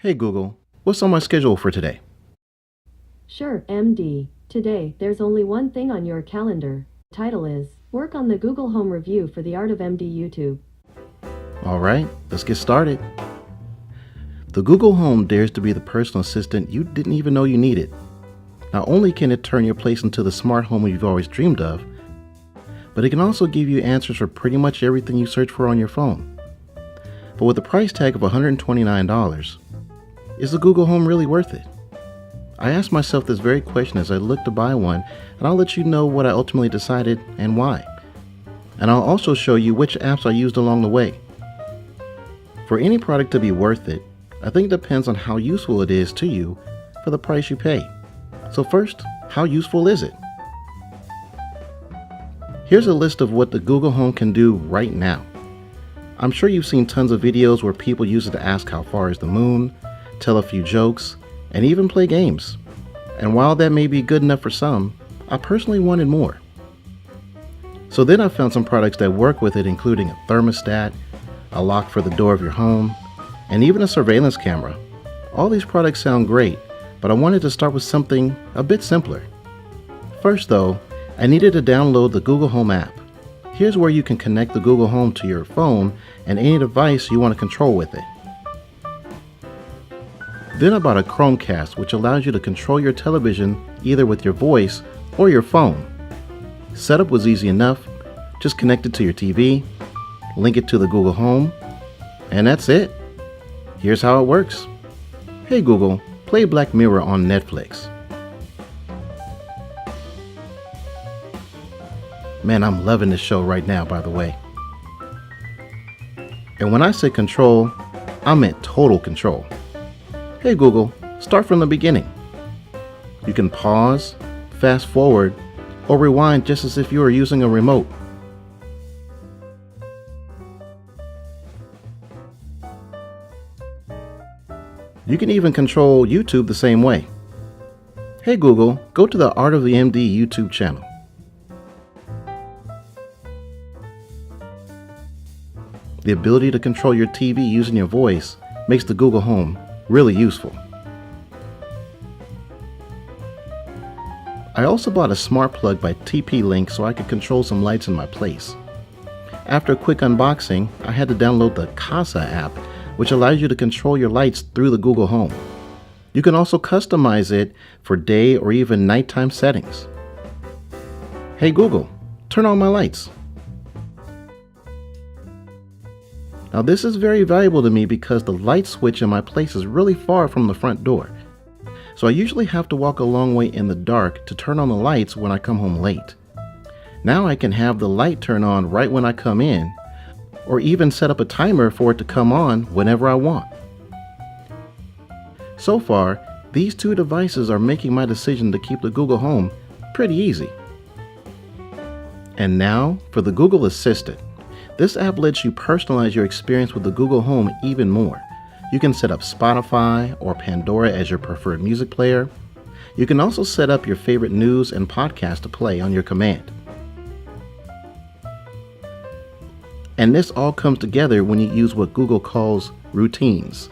Hey Google, what's on my schedule for today? Sure, MD. Today, there's only one thing on your calendar. Title is Work on the Google Home Review for the Art of MD YouTube. All right, let's get started. The Google Home dares to be the personal assistant you didn't even know you needed. Not only can it turn your place into the smart home you've always dreamed of, but it can also give you answers for pretty much everything you search for on your phone. But with a price tag of $129, is the Google Home really worth it? I asked myself this very question as I looked to buy one, and I'll let you know what I ultimately decided and why. And I'll also show you which apps I used along the way. For any product to be worth it, I think it depends on how useful it is to you for the price you pay. So first, how useful is it? Here's a list of what the Google Home can do right now. I'm sure you've seen tons of videos where people use it to ask how far is the moon, tell a few jokes, and even play games. And while that may be good enough for some, I personally wanted more. So then I found some products that work with it, including a thermostat, a lock for the door of your home, and even a surveillance camera. All these products sound great, but I wanted to start with something a bit simpler. First though, I needed to download the Google Home app. Here's where you can connect the Google Home to your phone and any device you want to control with it. Then I bought a Chromecast, which allows you to control your television either with your voice or your phone. Setup was easy enough. Just connect it to your TV, link it to the Google Home, and that's it. Here's how it works. Hey Google, play Black Mirror on Netflix. Man, I'm loving this show right now, by the way. And when I say control, I meant total control. Hey Google, start from the beginning. You can pause, fast forward, or rewind just as if you were using a remote. You can even control YouTube the same way. Hey Google, go to the Art of the MD YouTube channel. The ability to control your TV using your voice makes the Google Home really useful. I also bought a smart plug by TP-Link so I could control some lights in my place. After a quick unboxing, I had to download the Casa app, which allows you to control your lights through the Google Home. You can also customize it for day or even nighttime settings. Hey Google, turn on my lights. Now this is very valuable to me because the light switch in my place is really far from the front door. So I usually have to walk a long way in the dark to turn on the lights when I come home late. Now I can have the light turn on right when I come in, or even set up a timer for it to come on whenever I want. So far, these two devices are making my decision to keep the Google Home pretty easy. And now for the Google Assistant. This app lets you personalize your experience with the Google Home even more. You can set up Spotify or Pandora as your preferred music player. You can also set up your favorite news and podcasts to play on your command. And this all comes together when you use what Google calls routines.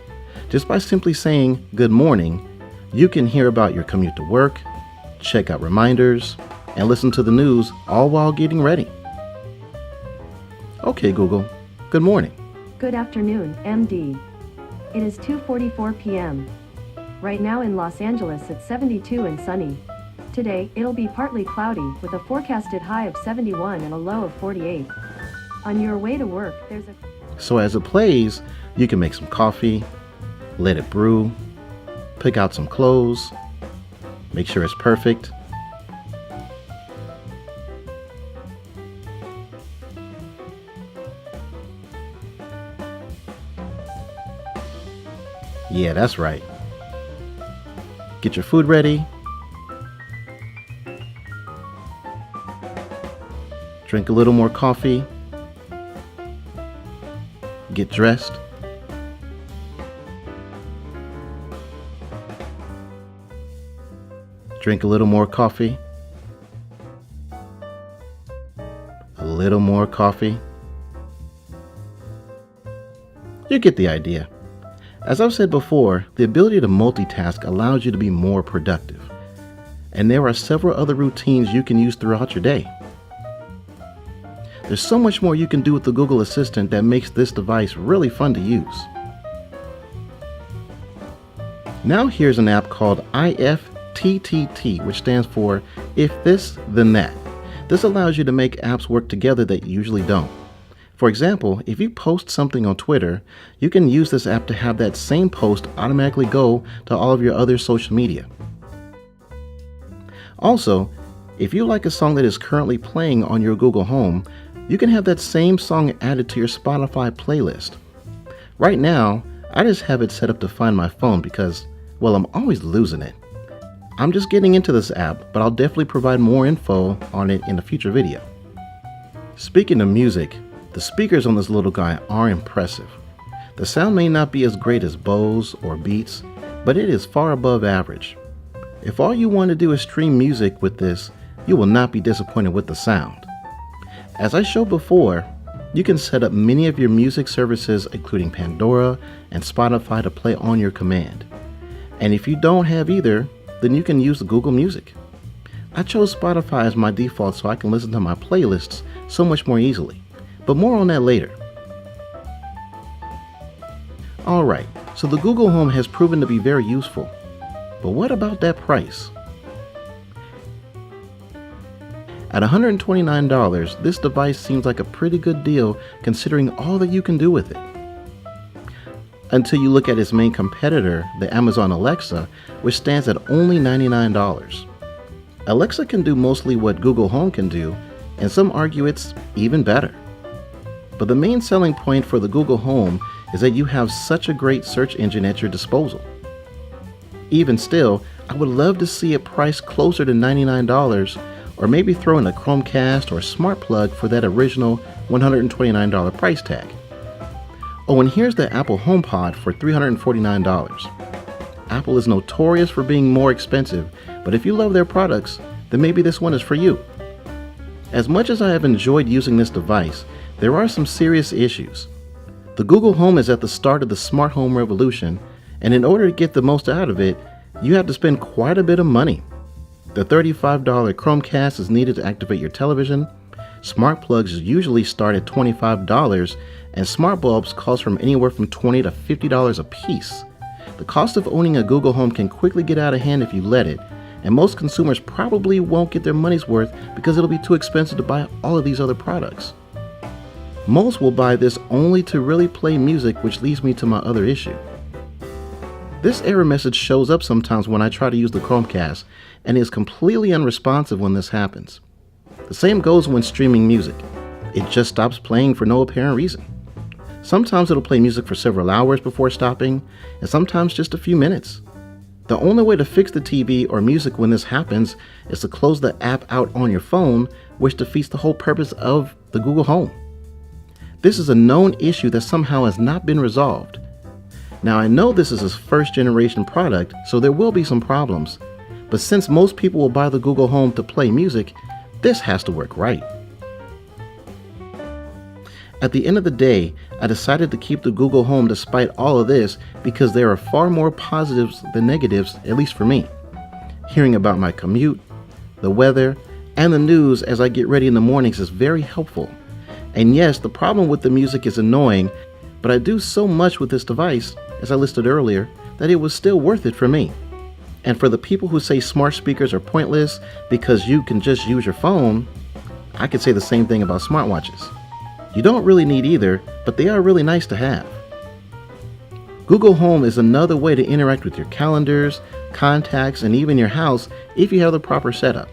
Just by simply saying good morning, you can hear about your commute to work, check out reminders, and listen to the news all while getting ready. Okay, Google, good morning. Good afternoon, MD. It is 2:44 p.m. Right now in Los Angeles it's 72 and sunny. Today, it'll be partly cloudy with a forecasted high of 71 and a low of 48. On your way to work, there's a... So as it plays, you can make some coffee, let it brew, pick out some clothes, make sure it's perfect. Yeah, that's right. Get your food ready. Drink a little more coffee. Get dressed. Drink a little more coffee. A little more coffee. You get the idea. As I've said before, the ability to multitask allows you to be more productive. And there are several other routines you can use throughout your day. There's so much more you can do with the Google Assistant that makes this device really fun to use. Now here's an app called IFTTT, which stands for If This, Then That. This allows you to make apps work together that usually don't. For example, if you post something on Twitter, you can use this app to have that same post automatically go to all of your other social media. Also, if you like a song that is currently playing on your Google Home, you can have that same song added to your Spotify playlist. Right now, I just have it set up to find my phone because, well, I'm always losing it. I'm just getting into this app, but I'll definitely provide more info on it in a future video. Speaking of music, the speakers on this little guy are impressive. The sound may not be as great as Bose or Beats, but it is far above average. If all you want to do is stream music with this, you will not be disappointed with the sound. As I showed before, you can set up many of your music services including Pandora and Spotify to play on your command. And if you don't have either, then you can use the Google Music. I chose Spotify as my default so I can listen to my playlists so much more easily. But more on that later. Alright, so the Google Home has proven to be very useful. But what about that price? At $129, this device seems like a pretty good deal considering all that you can do with it. Until you look at its main competitor, the Amazon Alexa, which stands at only $99. Alexa can do mostly what Google Home can do, and some argue it's even better. But the main selling point for the Google Home is that you have such a great search engine at your disposal. Even still, I would love to see it priced closer to $99, or maybe throw in a Chromecast or a smart plug for that original $129 price tag. Oh, and here's the Apple HomePod for $349. Apple is notorious for being more expensive, but if you love their products, then maybe this one is for you. As much as I have enjoyed using this device, there are some serious issues. The Google Home is at the start of the smart home revolution, and in order to get the most out of it, you have to spend quite a bit of money. The $35 Chromecast is needed to activate your television. Smart plugs usually start at $25, and smart bulbs cost from anywhere from $20 to $50 a piece. The cost of owning a Google Home can quickly get out of hand if you let it, and most consumers probably won't get their money's worth because it'll be too expensive to buy all of these other products. Most will buy this only to really play music, which leads me to my other issue. This error message shows up sometimes when I try to use the Chromecast, and is completely unresponsive when this happens. The same goes when streaming music. It just stops playing for no apparent reason. Sometimes it'll play music for several hours before stopping, and sometimes just a few minutes. The only way to fix the TV or music when this happens is to close the app out on your phone, which defeats the whole purpose of the Google Home. This is a known issue that somehow has not been resolved. Now I know this is a first generation product, so there will be some problems, but since most people will buy the Google Home to play music, this has to work right. At the end of the day, I decided to keep the Google Home despite all of this because there are far more positives than negatives, at least for me. Hearing about my commute, the weather, and the news as I get ready in the mornings is very helpful. And yes, the problem with the music is annoying, but I do so much with this device, as I listed earlier, that it was still worth it for me. And for the people who say smart speakers are pointless because you can just use your phone, I could say the same thing about smartwatches. You don't really need either, but they are really nice to have. Google Home is another way to interact with your calendars, contacts, and even your house if you have the proper setup.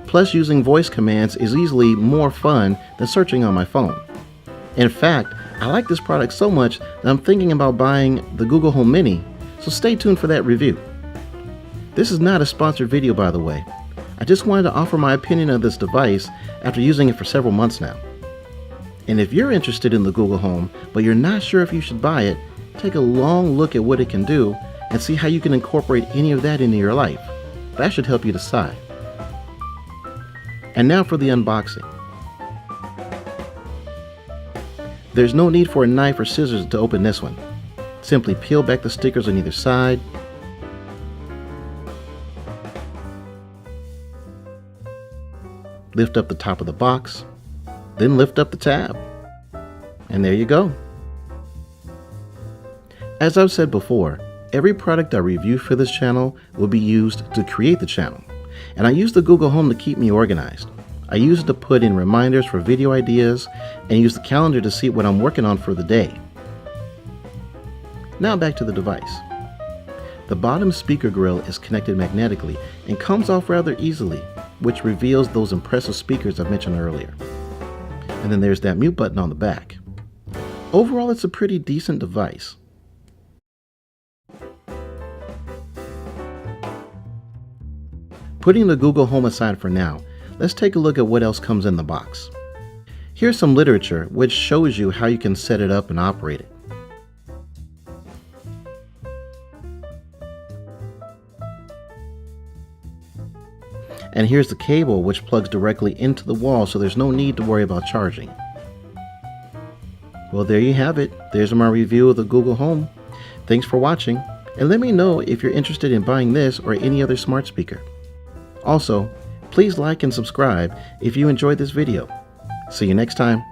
Plus, using voice commands is easily more fun than searching on my phone. In fact, I like this product so much that I'm thinking about buying the Google Home Mini, so stay tuned for that review. This is not a sponsored video, by the way. I just wanted to offer my opinion of this device after using it for several months now. And if you're interested in the Google Home, but you're not sure if you should buy it, take a long look at what it can do and see how you can incorporate any of that into your life. That should help you decide. And now for the unboxing. There's no need for a knife or scissors to open this one. Simply peel back the stickers on either side. Lift up the top of the box, then lift up the tab. And there you go. As I've said before, every product I review for this channel will be used to create the channel. And I use the Google Home to keep me organized. I use it to put in reminders for video ideas and use the calendar to see what I'm working on for the day. Now back to the device. The bottom speaker grill is connected magnetically and comes off rather easily, which reveals those impressive speakers I mentioned earlier. And then there's that mute button on the back. Overall, it's a pretty decent device. Putting the Google Home aside for now, let's take a look at what else comes in the box. Here's some literature which shows you how you can set it up and operate it. And here's the cable which plugs directly into the wall, so there's no need to worry about charging. Well, there you have it. There's my review of the Google Home. Thanks for watching, and let me know if you're interested in buying this or any other smart speaker. Also, please like and subscribe if you enjoyed this video. See you next time.